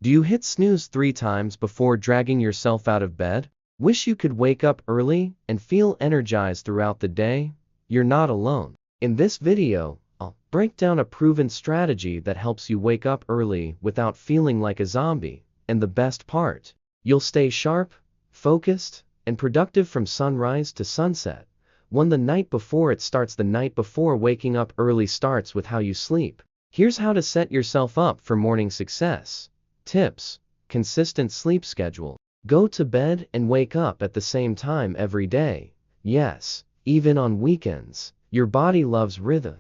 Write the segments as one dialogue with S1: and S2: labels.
S1: Do you hit snooze 3 times before dragging yourself out of bed? Wish you could wake up early and feel energized throughout the day? You're not alone. In this video, I'll break down a proven strategy that helps you wake up early without feeling like a zombie. And the best part, you'll stay sharp, focused, and productive from sunrise to sunset. The night before it starts. The night before waking up early starts with how you sleep. Here's how to set yourself up for morning success. Tips: consistent sleep schedule. Go to bed and wake up at the same time every day. Yes, even on weekends. Your body loves rhythm.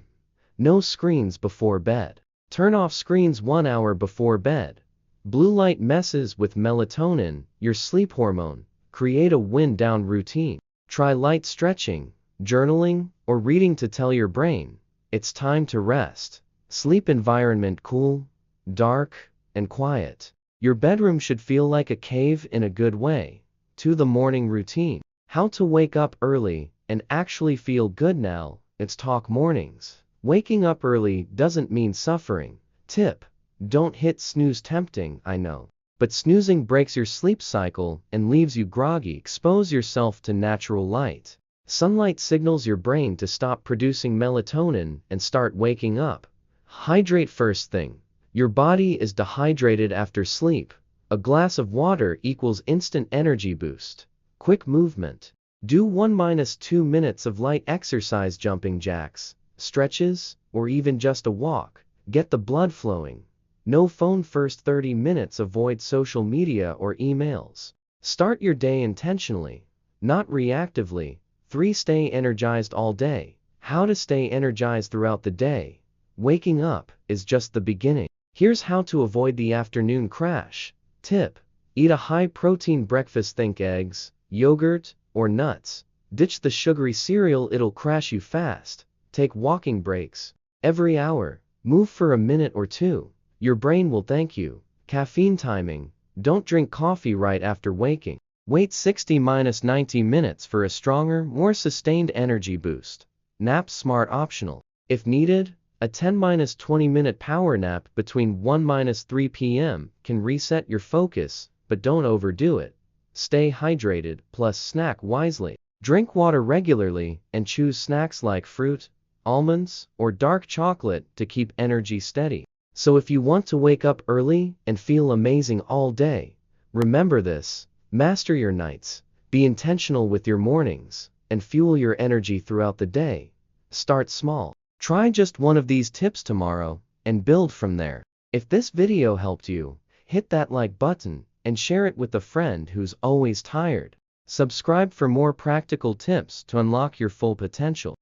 S1: No screens before bed. Turn off screens 1 hour before bed. Blue light messes with melatonin, your sleep hormone. Create a wind-down routine. Try light stretching, journaling, or reading to tell your brain it's time to rest. Sleep environment: cool, dark, and quiet. Your bedroom should feel like a cave in a good way. To the morning routine. How to wake up early and actually feel good. Now, let's talk mornings. Waking up early doesn't mean suffering. Tip: don't hit snooze. Tempting, I know. But snoozing breaks your sleep cycle and leaves you groggy. Expose yourself to natural light. Sunlight signals your brain to stop producing melatonin and start waking up. Hydrate first thing. Your body is dehydrated after sleep. A glass of water equals instant energy boost. Quick movement. Do 1-2 minutes of light exercise, jumping jacks, stretches, or even just a walk. Get the blood flowing. No phone first 30 minutes. Avoid social media or emails. Start your day intentionally, not reactively. 3. Stay energized all day. How to stay energized throughout the day. Waking up is just the beginning. Here's how to avoid the afternoon crash. Tip: eat a high-protein breakfast. Think eggs, yogurt, or nuts. Ditch the sugary cereal, it'll crash you fast. Take walking breaks. Every hour, move for a minute or two. Your brain will thank you. Caffeine timing: don't drink coffee right after waking. Wait 60-90 minutes for a stronger, more sustained energy boost. Naps smart optional. If needed, a 10-20 minute power nap between 1-3 p.m. can reset your focus, but don't overdo it. Stay hydrated, plus snack wisely. Drink water regularly and choose snacks like fruit, almonds, or dark chocolate to keep energy steady. So if you want to wake up early and feel amazing all day, remember this: master your nights, be intentional with your mornings, and fuel your energy throughout the day. Start small. Try just one of these tips tomorrow and build from there. If this video helped you, hit that like button and share it with a friend who's always tired. Subscribe for more practical tips to unlock your full potential.